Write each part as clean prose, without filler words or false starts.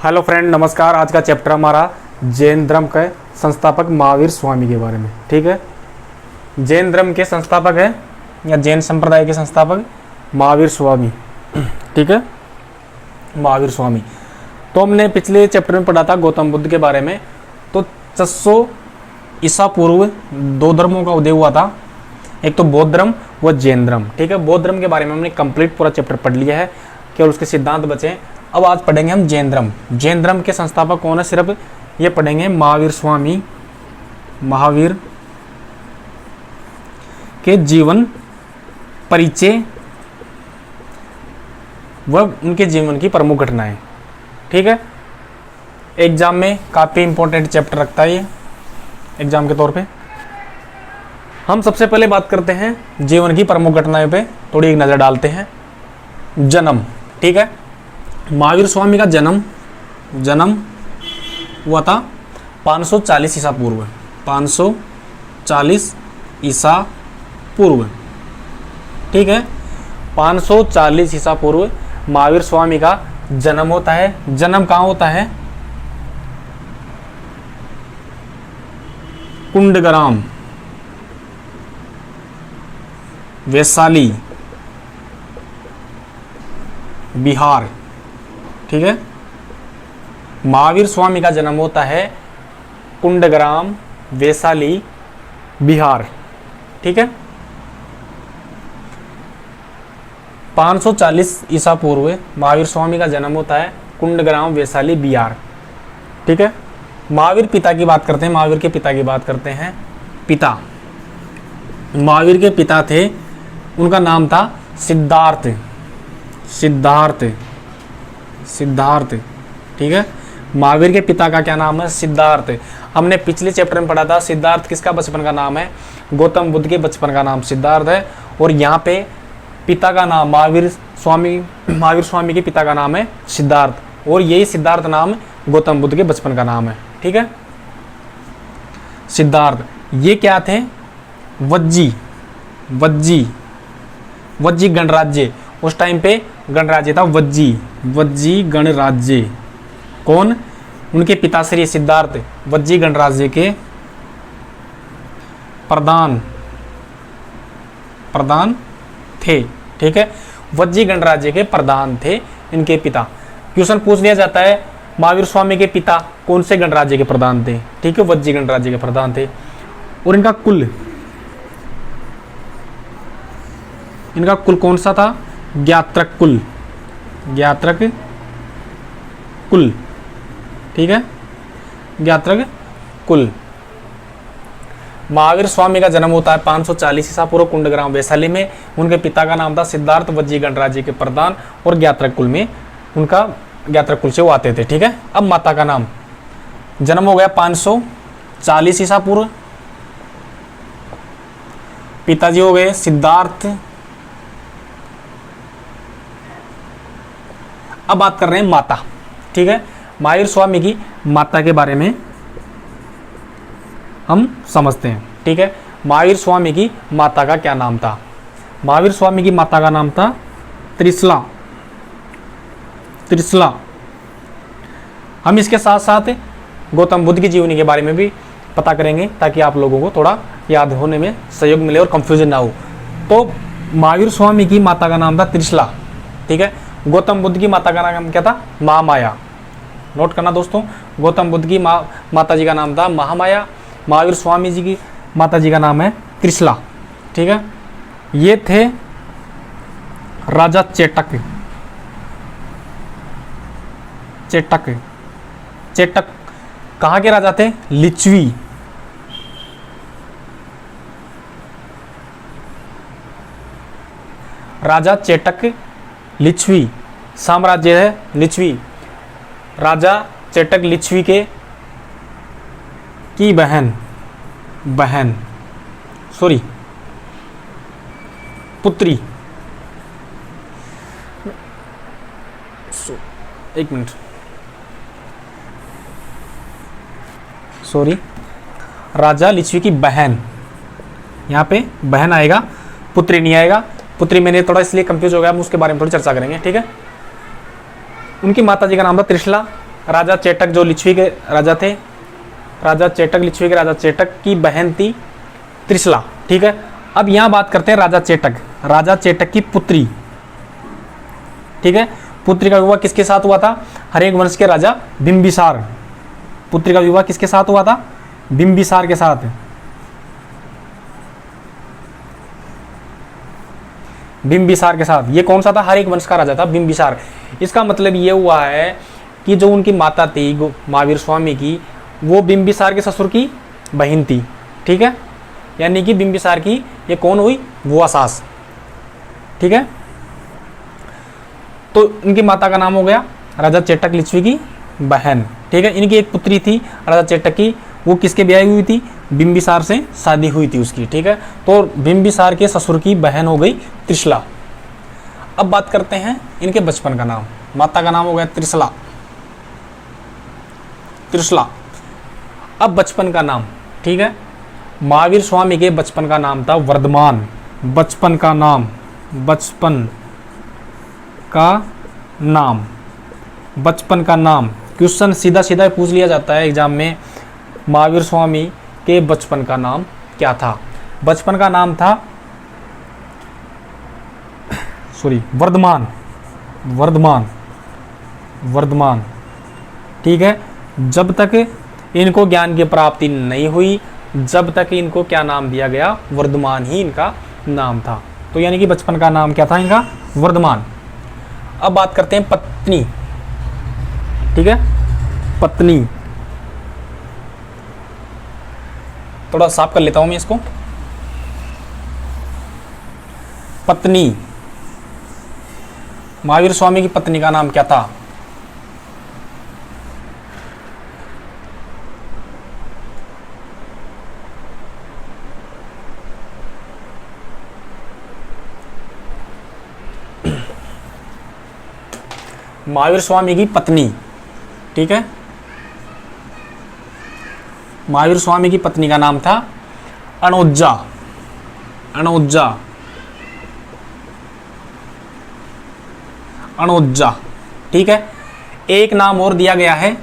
Hello friend, नमस्कार। आज का चैप्टर हमारा जैन धर्म के संस्थापक महावीर स्वामी के बारे में। ठीक है, जैन धर्म के संस्थापक है या जैन संप्रदाय के संस्थापक महावीर स्वामी। ठीक है, महावीर स्वामी। तो हमने पिछले चैप्टर में पढ़ा था गौतम बुद्ध के बारे में। तो 600 ईसा पूर्व दो धर्मों का उदय हुआ था, एक तो बौद्ध धर्म व जैन धर्म। ठीक है, बौद्ध धर्म के बारे में हमने कंप्लीट पूरा चैप्टर पढ़ लिया है, केवल उसके सिद्धांत बचे। अब आज पढ़ेंगे हम जैन धर्म। जैन धर्म के संस्थापक कौन है, सिर्फ ये पढ़ेंगे महावीर स्वामी। महावीर के जीवन परिचय व उनके जीवन की प्रमुख घटनाएं। ठीक है, एग्जाम में काफी इंपॉर्टेंट चैप्टर रखता है ये, एग्जाम के तौर पे। हम सबसे पहले बात करते हैं जीवन की प्रमुख घटनाएं पे, थोड़ी एक नजर डालते हैं। जन्म। ठीक है, महावीर स्वामी का जन्म हुआ था 540 ईसा पूर्व। 540 ईसा पूर्व। ठीक है, 540 ईसा पूर्व महावीर स्वामी का जन्म होता है। जन्म कहाँ होता है? कुंडग्राम, वैशाली, बिहार। ठीक है, महावीर स्वामी का जन्म होता है कुंडग्राम, वैशाली, बिहार। ठीक है, 540 ईसा पूर्व महावीर स्वामी का जन्म होता है कुंडग्राम, वैशाली, बिहार। ठीक है, महावीर पिता की बात करते हैं। महावीर के पिता की बात करते हैं। पिता, महावीर के पिता थे, उनका नाम था सिद्धार्थ। सिद्धार्थ। ठीक है, महावीर के पिता का क्या नाम है? सिद्धार्थ। हमने पिछले चैप्टर में पढ़ा था सिद्धार्थ किसका बचपन का नाम है? गौतम बुद्ध के बचपन का नाम सिद्धार्थ है। और यहाँ पे पिता का नाम महावीर स्वामी के पिता का नाम है सिद्धार्थ, और यही सिद्धार्थ नाम गौतम बुद्ध के बचपन का नाम है। ठीक है, सिद्धार्थ। ये क्या थे? वज्जी गणराज्य। उस टाइम पे गणराज्य था वज्जी गणराज्य। कौन? उनके पिताश्री सिद्धार्थ वज्जी गणराज्य के प्रधान थे। ठीक है, वज्जी गणराज्य के प्रधान थे इनके पिता। क्वेश्चन पूछ लिया जाता है महावीर स्वामी के पिता कौन से गणराज्य के प्रधान थे? ठीक है, वज्जी गणराज्य के प्रधान थे। और इनका कुल कौन सा था? ज्ञात्रक कुल। ठीक है, ज्ञात्रक कुल। महावीर स्वामी का जन्म होता है 540 ईसा पूर्व कुंडग्राम, वैशाली में। उनके पिता का नाम था सिद्धार्थ वज्जी गणराज्य के प्रधान, और ज्ञात्रक कुल में उनका ज्ञात्रक कुल से वो आते थे। ठीक है, अब माता का नाम। जन्म हो गया 540 ईसा पूर्व। पिताजी हो गए सिद्धार्थ। अब बात कर रहे हैं माता। ठीक है, महावीर स्वामी की माता के बारे में हम समझते हैं। ठीक है, महावीर स्वामी की माता का क्या नाम था? महावीर स्वामी की माता का नाम था त्रिशला। हम इसके साथ साथ गौतम बुद्ध की जीवनी के बारे में भी पता करेंगे, ताकि आप लोगों को थोड़ा याद होने में सहयोग मिले और कंफ्यूजन ना हो। तो महावीर स्वामी की माता का नाम था त्रिशला। ठीक है, गौतम बुद्ध की माता का नाम क्या था? महामाया। नोट करना दोस्तों, गौतम बुद्ध की माता जी का नाम था महामाया। महावीर स्वामी जी की माता जी का नाम है त्रिशला। ठीक है, ये थे राजा चेटक कहाँ के राजा थे? लिच्छवी। राजा चेटक लिच्छवी साम्राज्य है। लिच्छवी राजा चेटक लिच्छवी की पुत्री। एक मिनट, राजा लिच्छवी की बहन। यहाँ पे बहन आएगा, पुत्री नहीं आएगा। पुत्री मैंने थोड़ा इसलिए कंफ्यूज हो गया, हम उसके बारे में थोड़ी चर्चा करेंगे। ठीक है, उनकी माता जी का नाम था त्रिशला। राजा चेटक जो लिच्छवी के राजा थे, राजा चेटक लिच्छवी के राजा चेटक की बहन थी त्रिशला। ठीक है, अब यहां बात करते हैं राजा चेटक, राजा चेटक की पुत्री। ठीक है, पुत्री का विवाह किसके साथ हुआ था? हरेक वंश के राजा बिंबिसार। पुत्री का विवाह किसके साथ हुआ था? बिंबिसार के साथ। बिंबिसार के साथ। ये कौन सा था? हरेक वंश का राजा था बिंबिसार। इसका मतलब ये हुआ है कि जो उनकी माता थी महावीर स्वामी की, वो बिंबिसार के ससुर की बहन थी। ठीक है, यानी कि बिंबिसार की ये कौन हुई? बुआ सास। ठीक है, तो इनकी माता का नाम हो गया राजा चेटक लिच्छवी की बहन। ठीक है, इनकी एक पुत्री थी राजा चेटक की, वो किसके ब्याह हुई थी? बिंबिसार से शादी हुई थी उसकी। ठीक है, तो बिंबिसार के ससुर की बहन हो गई त्रिशला। अब बात करते हैं इनके बचपन का नाम। माता का नाम हो गया त्रिशला, त्रिशला। अब बचपन का नाम, ठीक है, महावीर स्वामी के बचपन का नाम था वर्धमान। बचपन का नाम, बचपन का नाम, बचपन का नाम। क्वेश्चन सीधा सीधा पूछ लिया जाता है एग्जाम में, महावीर स्वामी के बचपन का नाम क्या था? बचपन का नाम था वर्धमान, वर्धमान, वर्धमान। ठीक है, जब तक इनको ज्ञान की प्राप्ति नहीं हुई, जब तक इनको क्या नाम दिया गया? वर्धमान ही इनका नाम था। तो यानी कि बचपन का नाम क्या था इनका? वर्धमान। अब बात करते हैं पत्नी। ठीक है, पत्नी। थोड़ा साफ कर लेता हूं मैं इसको। पत्नी, महावीर स्वामी की पत्नी का नाम क्या था? महावीर स्वामी की पत्नी, ठीक है, महावीर स्वामी की पत्नी का नाम था अणोज्जा, अणोज्जा, अणोज्जा। ठीक है, एक नाम और दिया गया है,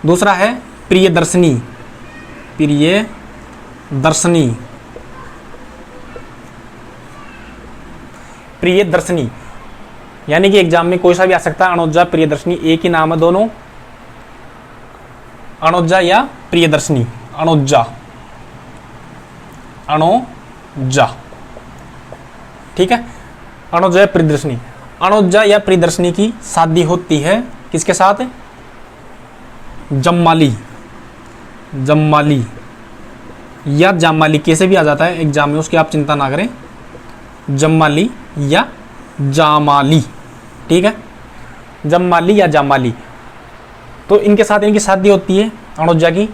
दूसरा है प्रियदर्शनी, प्रियदर्शनी, प्रियदर्शनी। यानी कि एग्जाम में कोई सा भी आ सकता है, अणोज्जा प्रियदर्शनी, एक ही नाम है दोनों, अणोज्जा या प्रियदर्शनी। अणोज्जा, अणोज्जा। ठीक है, अणोज्जा या प्रियदर्शनी। अणोज्जा या प्रियदर्शनी की शादी होती है किसके साथ? जम्माली, जम्माली या जामाली, कैसे भी आ जाता है एग्जाम में, उसकी आप चिंता ना करें। जम्माली या जामाली। ठीक है, जम्माली या जामाली। तो इनके साथ इनकी शादी होती है अणोज्जा की।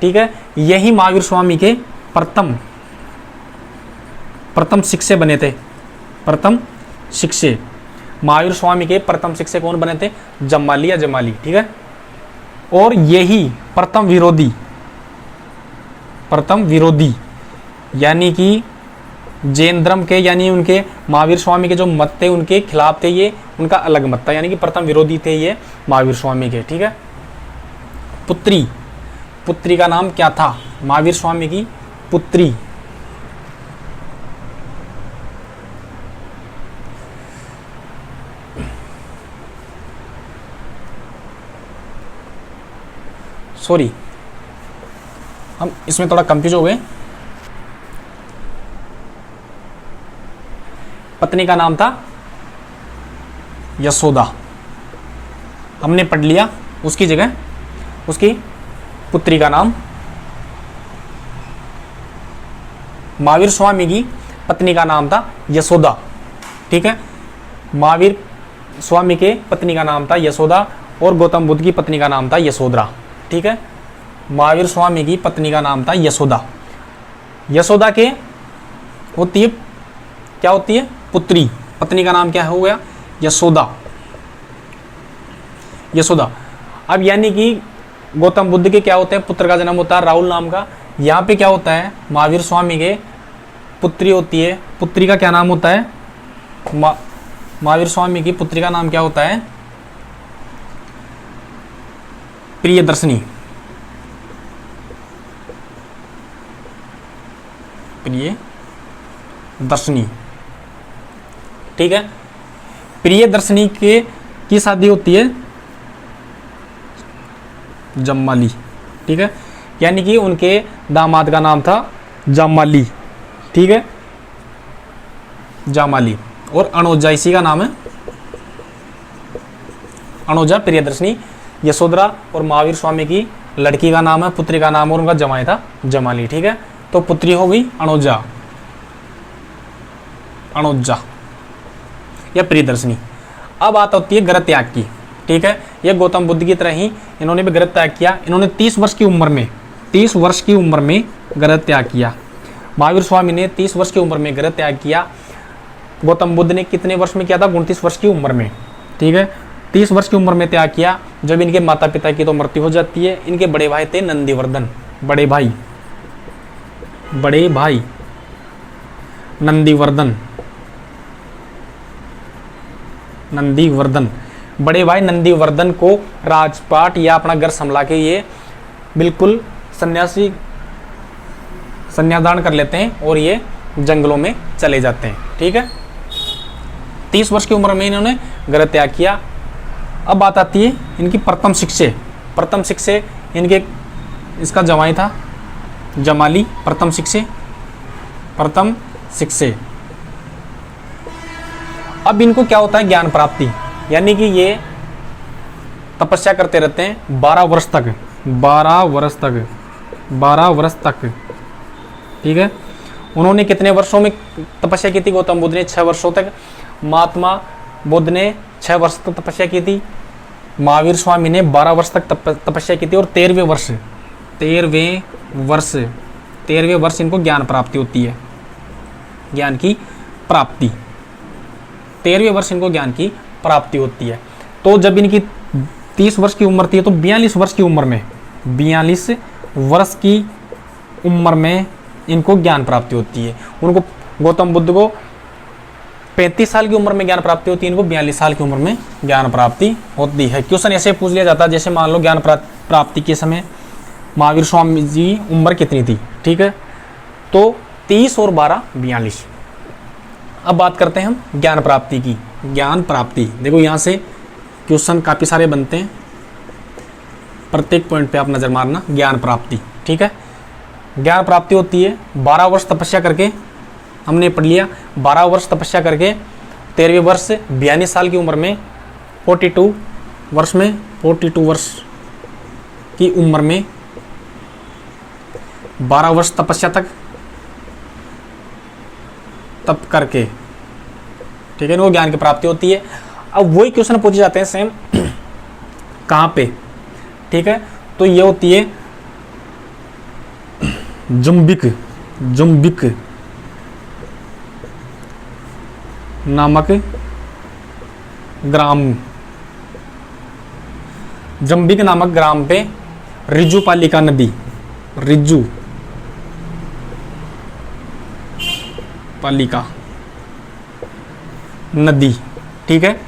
ठीक है, यही महावीर स्वामी के प्रथम शिष्य बने थे, प्रथम शिष्य। महावीर स्वामी के प्रथम शिष्य कौन बने थे? जम्माली या जमाली। ठीक है, और यही प्रथम विरोधी, प्रथम विरोधी यानी कि जैन धर्म के, यानी उनके महावीर स्वामी के जो मत थे उनके खिलाफ थे, ये उनका अलग मत था, यानी कि प्रथम विरोधी थे ये महावीर स्वामी के। ठीक है, पुत्री, पुत्री का नाम क्या था? महावीर स्वामी की पुत्री, सॉरी हम इसमें थोड़ा कंफ्यूज हो गए। पत्नी का नाम था यशोदा, हमने पढ़ लिया। उसकी जगह उसकी पुत्री का नाम, महावीर स्वामी की पत्नी का नाम था यशोदा। ठीक है, महावीर स्वामी के पत्नी का नाम था यशोदा और गौतम बुद्ध की पत्नी का नाम था यशोधरा। ठीक है, महावीर स्वामी की पत्नी का नाम था यशोदा। यशोदा के होती है, क्या होती है? पुत्री। पत्नी का नाम क्या हो गया? यशोदा, यशोदा। अब यानी कि गौतम बुद्ध के क्या होते हैं? पुत्र का जन्म होता है राहुल नाम का। यहाँ पे क्या होता है? महावीर स्वामी के पुत्री होती है। पुत्री का क्या नाम होता है? महावीर स्वामी की पुत्री का नाम क्या होता है? प्रियदर्शनी, प्रियदर्शनी, ठीक है। प्रियदर्शनी के की शादी होती है जम्माली, ठीक है, यानी कि उनके दामाद का नाम था जमाली, ठीक है, जामाली। और अनोजा इसी का नाम है, अनोजा प्रियदर्शनी। यशोधरा और महावीर स्वामी की लड़की का नाम है, पुत्री का नाम, और उनका जमाई था जमाली, ठीक है। तो पुत्री हो गई अनोजा, अनोजा या प्रियदर्शनी। अब बात होती है ग्रह त्याग की, ठीक है। यह गौतम बुद्ध की तरह ही इन्होंने भी ग्रह त्याग किया। इन्होंने 30 वर्ष की उम्र में, 30 वर्ष की उम्र में ग्रह त्याग किया। महावीर स्वामी ने 30 वर्ष की उम्र में ग्रह त्याग किया। गौतम बुद्ध ने कितने वर्ष में किया था? 29 वर्ष की उम्र में, ठीक है। 30 वर्ष की उम्र में त्याग किया जब इनके माता पिता की तो मृत्यु हो जाती है। इनके बड़े भाई थे नंदीवर्धन, बड़े भाई नंदीवर्धन, बड़े भाई नंदीवर्धन को राजपाट या अपना घर संभला के ये बिल्कुल संन्यासदान कर लेते हैं और ये जंगलों में चले जाते हैं, ठीक है। 30 वर्ष की उम्र में इन्होंने घर त्याग किया। अब बात आती है इनकी प्रथम शिक्षे। प्रथम शिक्षे इनके, इसका जमाई था जमाली, प्रथम शिक्षे। अब इनको क्या होता है? ज्ञान प्राप्ति, यानी कि ये तपस्या करते रहते हैं 12 वर्ष तक, ठीक है। उन्होंने कितने वर्षों में तपस्या की थी? गौतम बुद्ध ने 6 वर्षों तक, महात्मा बुद्ध ने 6 वर्ष तक तपस्या की थी, महावीर स्वामी ने 12 वर्ष तक तपस्या की थी। और 13वें वर्ष इनको ज्ञान प्राप्ति होती है, ज्ञान की प्राप्ति। 13वें वर्ष इनको ज्ञान की प्राप्ति होती है। तो जब इनकी 30 वर्ष की उम्र थी तो 42 वर्ष की उम्र में इनको ज्ञान प्राप्ति होती है। उनको, गौतम बुद्ध को 35 साल की उम्र में ज्ञान प्राप्ति होती है, इनको 42 साल की उम्र में ज्ञान प्राप्ति होती है। क्वेश्चन ऐसे पूछ लिया जाता है, जैसे मान लो ज्ञान प्राप्ति के समय महावीर स्वामी जी उम्र कितनी थी, ठीक है। तो 30 और 12 42। अब बात करते हैं हम ज्ञान प्राप्ति की। ज्ञान प्राप्ति देखो, यहाँ से क्वेश्चन काफ़ी सारे बनते हैं, प्रत्येक पॉइंट पे आप नज़र मारना। ज्ञान प्राप्ति, ठीक है। ज्ञान प्राप्ति होती है 12 वर्ष तपस्या करके, हमने पढ़ लिया 12 वर्ष तपस्या करके 13वें वर्ष 42 साल की उम्र में 42 वर्ष की उम्र में 12 वर्ष तपस्या तक तप करके, ठीक है, वो ज्ञान की प्राप्ति होती है। अब वही क्वेश्चन पूछे जाते हैं सेम कहाँ पे, ठीक है। तो ये होती है जुम्बिक नामक ग्राम, जम्बिक नामक ग्राम पे रिजुपालिका नदी, रिजुपालिका नदी, ठीक है।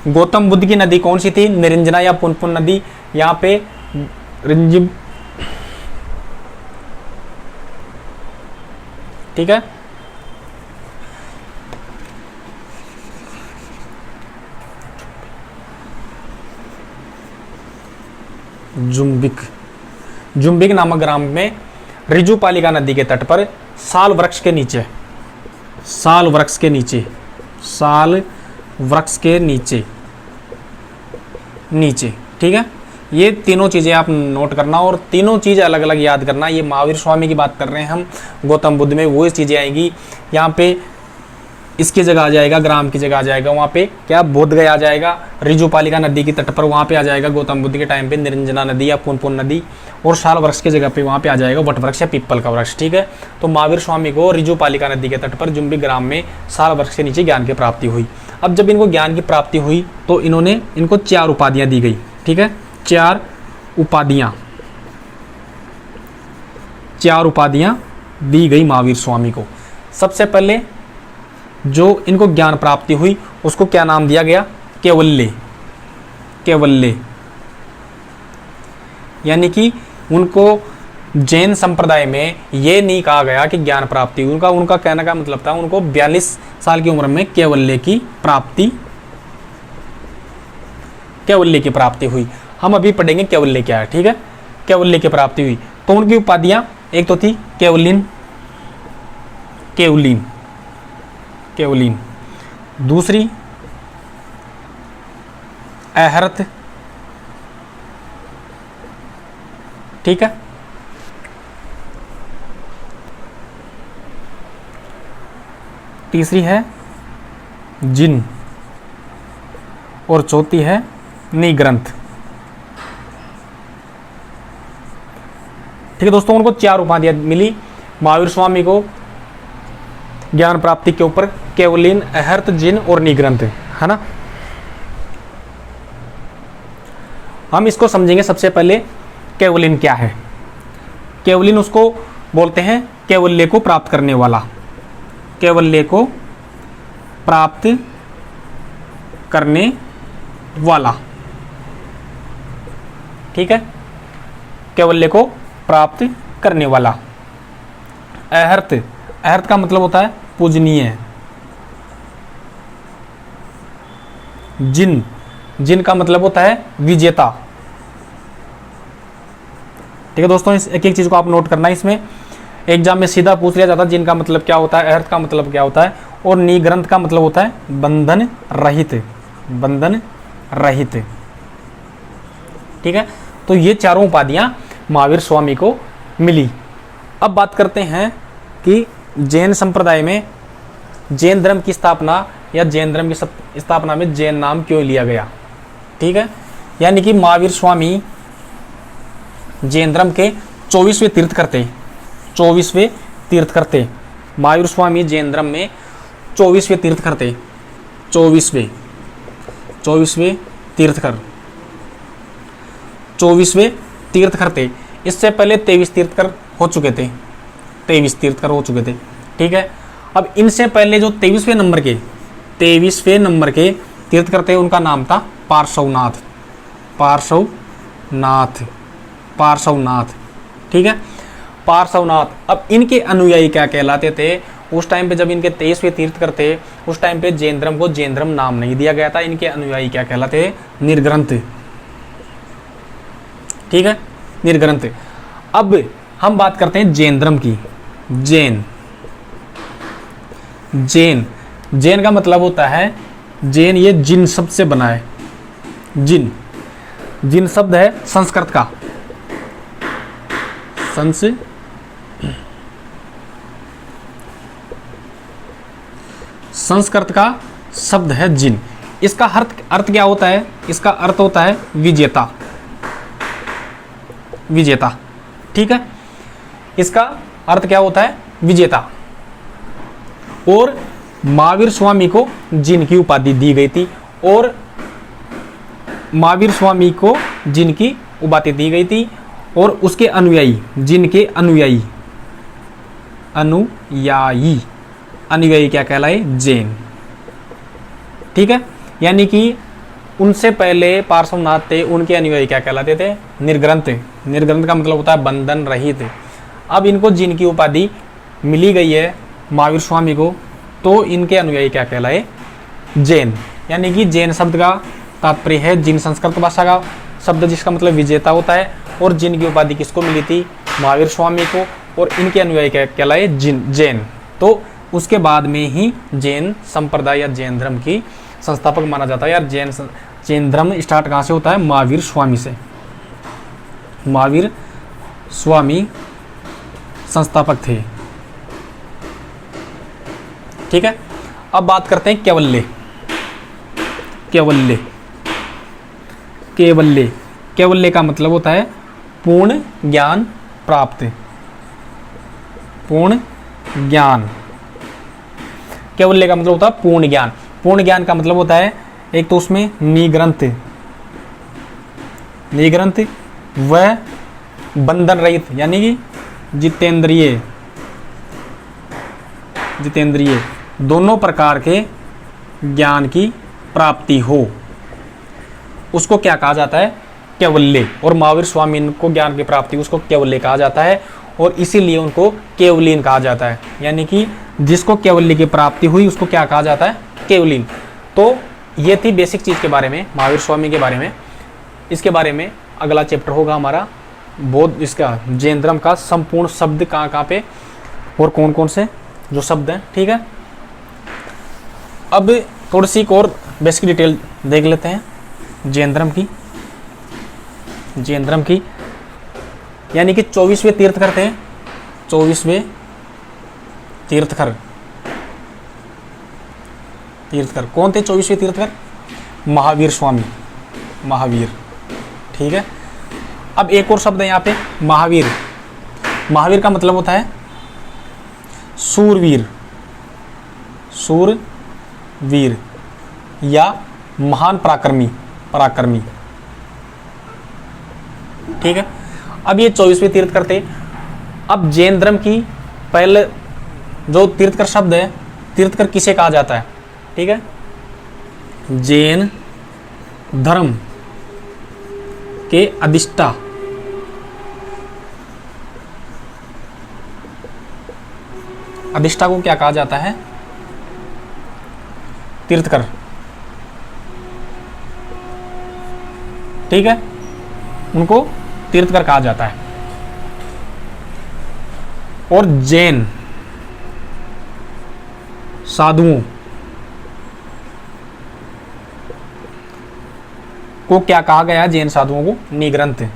गौतम बुद्ध की नदी कौन सी थी? निरंजना या पुनपुन नदी। यहाँ पे रिंजिब, ठीक है। जुम्बिक नामक ग्राम में रिजुपालिका नदी के तट पर साल वृक्ष के नीचे, ठीक है। ये तीनों चीज़ें आप नोट करना और तीनों चीज़ अलग अलग याद करना। ये महावीर स्वामी की बात कर रहे हैं हम, गौतम बुद्ध में वो चीज़ें आएंगी। यहाँ पे इसकी जगह आ जाएगा, ग्राम की जगह आ जाएगा, वहाँ पे क्या बोध गया आ जाएगा, रिजुपालिका नदी की तट पर वहाँ पे आ जाएगा गौतम बुद्ध के टाइम पे निरंजना नदी या पुनपुन नदी, और साल वृक्ष की जगह पे वहाँ पे आ जाएगा वट वृक्ष या पीपल का वृक्ष, ठीक है। तो महावीर स्वामी को रिजुपालिका नदी के तट पर जुम्बिक ग्राम में साल वृक्ष के नीचे ज्ञान की प्राप्ति हुई। अब जब इनको ज्ञान की प्राप्ति हुई तो इनको 4 उपाधियाँ दी गई, ठीक है। 4 उपाधियाँ दी गई महावीर स्वामी को। सबसे पहले जो इनको ज्ञान प्राप्ति हुई उसको क्या नाम दिया गया? कैवल्य। यानी कि उनको जैन संप्रदाय में ये नहीं कहा गया कि ज्ञान प्राप्ति, उनका कहने का मतलब था उनको 42 साल की उम्र में कैवल्य की प्राप्ति हुई। हम अभी पढ़ेंगे कैवल्य क्या है, ठीक है। कैवल्य की प्राप्ति हुई तो उनकी उपाधियां एक तो थी केवलीन, दूसरी अहर्त, ठीक है, तीसरी है जिन और चौथी है निग्रंथ। ठीक है दोस्तों, उनको 4 उपाधियां मिली महावीर स्वामी को ज्ञान प्राप्ति के ऊपर, केवलीन, अहर्त, जिन और निग्रंथ, है ना। हम इसको समझेंगे। सबसे पहले केवलीन क्या है। केवलीन उसको बोलते हैं कैवल्य को प्राप्त करने वाला, कैवल्य को प्राप्त करने वाला, ठीक है, कैवल्य को प्राप्त करने वाला। अहर्त का मतलब होता है पूजनीय। जिन का मतलब होता है विजेता। ठीक है दोस्तों, इस एक एक चीज को आप नोट करना है। इसमें एग्जाम में सीधा पूछ लिया जाता है जिन का मतलब क्या होता है, अहर्त का मतलब क्या होता है, और निग्रंथ का मतलब होता है बंधन रहित। ठीक है, तो ये चारों उपाधियां महावीर स्वामी को मिली। अब बात करते हैं कि जैन संप्रदाय में जैन धर्म की स्थापना या जैन धर्म की स्थापना में जैन नाम क्यों लिया गया। ठीक है, यानी कि महावीर स्वामी जैन धर्म के 24वें तीर्थ करते। महावीर स्वामी जैन धर्म में 24वें तीर्थ करते। 24वें तीर्थ करते। इससे पहले 23 तीर्थकर हो चुके थे। ठीक है, अब इनसे पहले जो 23वें नंबर के तीर्थ करते, उनका नाम था पार्श्वनाथ। ठीक है, पार्श्वनाथ। अब इनके अनुयायी क्या कहलाते थे उस टाइम पे, जब इनके 23वें तीर्थ करते, उस टाइम पे जैन धर्म को जैन धर्म नाम नहीं दिया गया था। इनके अनुयायी क्या कहलाते, निर्ग्रंथ। ठीक है, निर्ग्रंथ। अब हम बात करते हैं जैन धर्म की। जैन का मतलब होता है जैन, ये जिन शब्द से बना है। जिन शब्द है संस्कृत का, संस्कृत का शब्द है जिन। इसका अर्थ क्या होता है, इसका अर्थ होता है विजेता। ठीक है, इसका अर्थ क्या होता है, विजेता। और महावीर स्वामी को जिन की उपाधि दी गई थी, और महावीर स्वामी को जिन की उपाधि दी गई थी, और उसके अनुयायी, जिनके अनुयायी क्या कहलाए, जैन। ठीक है, यानी कि उनसे पहले पार्श्वनाथ थे, उनके अनुयायी क्या कहलाते थे, निर्ग्रंथ का मतलब होता है बंधन रहित। अब इनको जिन की उपाधि मिली गई है महावीर स्वामी को, तो इनके अनुयायी क्या कहलाए, जैन। यानी कि जैन शब्द का तात्पर्य है जिन, संस्कृत भाषा का शब्द जिसका मतलब विजेता होता है, और जिन की उपाधि किसको मिली थी, महावीर स्वामी को, और इनके अनुयायी क्या कहलाए, जैन। तो उसके बाद में ही जैन संप्रदाय या जैन धर्म की संस्थापक माना जाता है। यार जैन धर्म स्टार्ट कहाँ से होता है, महावीर स्वामी से। महावीर स्वामी संस्थापक थे। ठीक है, अब बात करते हैं कैवल्य का मतलब होता है पूर्ण ज्ञान प्राप्त। कैवल्य का मतलब होता है पूर्ण ज्ञान। पूर्ण ज्ञान का मतलब होता है एक तो उसमें निग्रंथ व बंधन रहित, यानी कि जितेंद्रिय, दोनों प्रकार के ज्ञान की प्राप्ति हो, उसको क्या कहा जाता है, कैवल्य, और महावीर स्वामी को ज्ञान की प्राप्ति उसको कैवल्य कहा जाता है, और इसीलिए उनको केवलीन कहा जाता है। यानी कि जिसको कैवल्य की प्राप्ति हुई उसको क्या कहा जाता है, केवलीन। तो ये थी बेसिक चीज़ के बारे में, महावीर स्वामी के बारे में। इसके बारे में अगला चैप्टर होगा हमारा बौद्ध, इसका जैन धर्म का संपूर्ण शब्द कहाँ कहाँ पे और कौन कौन से जो शब्द हैं। ठीक है, अब थोड़ी सी और बेसिक डिटेल देख लेते हैं जैन धर्म की। जैन धर्म की यानी कि 24वें तीर्थकर थे, 24वें तीर्थकर। तीर्थकर कौन थे 24वें तीर्थकर? महावीर स्वामी, महावीर। ठीक है, अब एक और शब्द है यहाँ पे महावीर। महावीर का मतलब होता है सूरवीर, सूरवीर या महान पराक्रमी, पराक्रमी। ठीक है, अब ये 24वें तीर्थकर थे। अब जैन धर्म की पहले जो तीर्थकर शब्द है, तीर्थकर किसे कहा जाता है? ठीक है, जैन धर्म के अधिष्ठा, अधिष्ठा को क्या कहा जाता है? तीर्थकर। ठीक है, उनको तीर्थकर कहा जाता है। और जैन साधुओं को क्या कहा गया है? जैन साधुओं को निग्रंथ,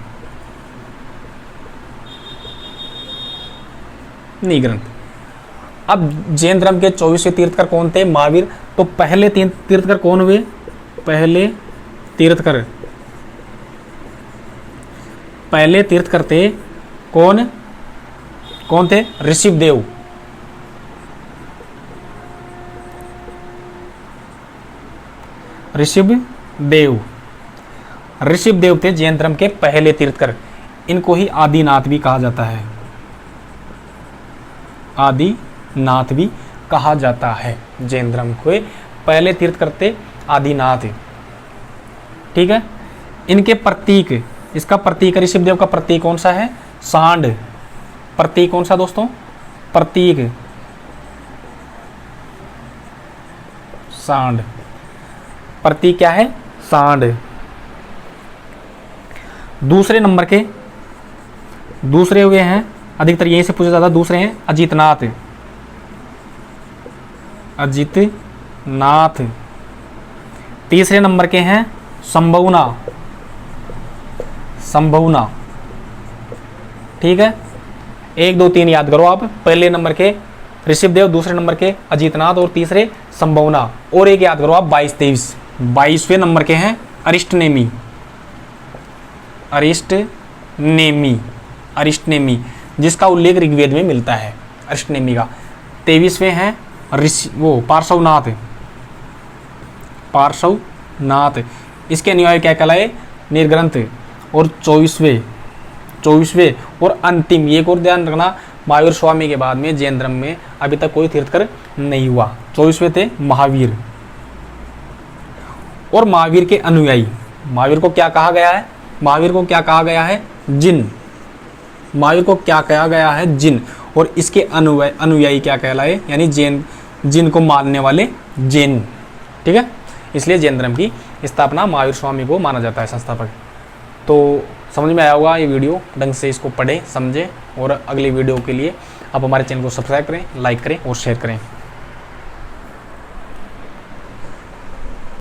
निग्रंथ। अब जैन धर्म के 24वें तीर्थकर कौन थे? महावीर। तो पहले तीर्थकर कौन हुए? पहले तीर्थकर, पहले तीर्थकर थे कौन? कौन थे? ऋषिदेव। ऋषिदेव, ऋषिदेव थे जैन धर्म के पहले तीर्थकर। इनको ही आदिनाथ भी कहा जाता है, आदिनाथ भी कहा जाता है। जैन धर्म के पहले तीर्थकर थे आदिनाथ। ठीक है, इनके प्रतीक, इसका प्रतीक ऋषिदेव का प्रतीक कौन सा है? सांड। प्रतीक कौन सा दोस्तों? प्रतीक सांड। प्रतीक क्या है? सांड। दूसरे नंबर के दूसरे हुए हैं, अधिकतर यहीं से पूछा जाता, दूसरे हैं अजितनाथ, अजितनाथ। तीसरे नंबर के हैं संभवना, संभवना। ठीक है, 1 2 3 याद करो आप। पहले नंबर के ऋषिदेव, दूसरे नंबर के अजितनाथ और तीसरे संभवना। और एक याद करो आप 22 23। 22वें नंबर के हैं अरिष्टनेमी, अरिष्टनेमी, अरिष्टनेमी, जिसका उल्लेख ऋग्वेद में मिलता है, अरिष्टनेमी का। 23वें हैं पार्श्वनाथ, पार्श्वनाथ। इसके अनुयायी क्या कहलाए? निर्ग्रंथ। और 24वें और अंतिम, एक और ध्यान रखना, महावीर स्वामी के बाद में जैन धर्म में अभी तक कोई तीर्थकर नहीं हुआ। 24वें थे महावीर। और महावीर के अनुयायी, महावीर को क्या कहा गया है? महावीर को क्या कहा गया है? जिन। महावीर को क्या कहा गया है? जिन। और इसके अनुयायी क्या कहलाए? यानी जैन, जिन को मानने वाले जैन। ठीक है, इसलिए जैन धर्म की स्थापना महावीर स्वामी को माना जाता है संस्थापक। तो समझ में आया होगा ये वीडियो, ढंग से इसको पढ़ें, समझें, और अगली वीडियो के लिए आप हमारे चैनल को सब्सक्राइब करें, लाइक करें और शेयर करें।